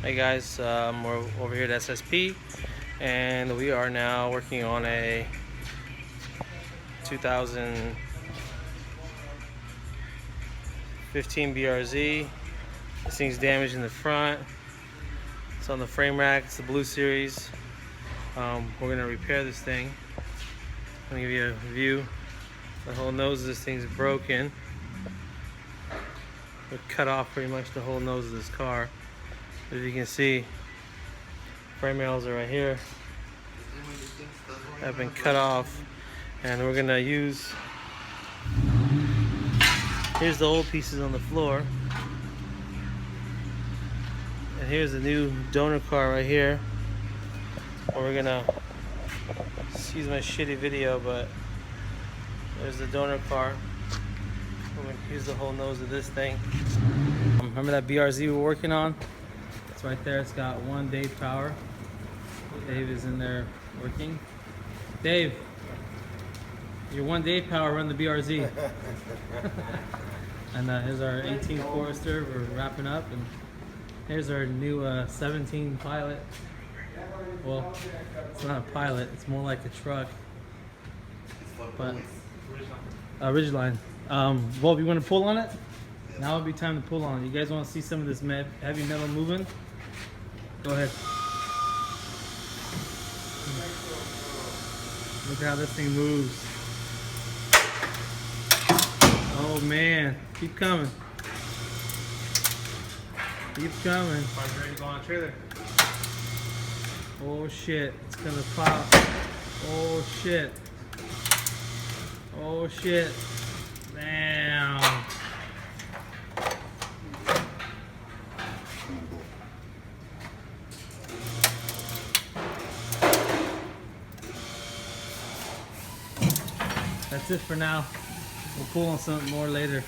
Hey guys, we're over here at SSP, and we are now working on a 2015 BRZ. This thing's damaged in the front. It's on the frame rack. It's the Blue Series. We're gonna repair this thing. I'm gonna give you a view. The whole nose of this thing's broken. We cut off pretty much the whole nose of this car. As you can see, frame rails are right here. Have been cut off, and we're gonna use. Here's the old pieces on the floor, and here's the new donor car right here. We're gonna excuse my shitty video, but there's the donor car. Here's the whole nose of this thing. Remember that BRZ we were working on? It's right there. It's got one Dave power. Dave is in there working. Dave, your one Dave power, run the BRZ. And here's our 18 Forester. We're wrapping up, and here's our new 17 Pilot. Well, it's not a Pilot. It's more like a truck. But Ridgeline. Wolf, you want to pull on it? Now would be time to pull on it. You guys want to see some of this heavy metal moving? Go ahead. Look how this thing moves. Oh man, keep coming. Keep coming. Ready to go on a trailer. Oh shit, it's gonna pop. Oh shit. Oh shit. Damn. That's it for now. We'll pull on something more later.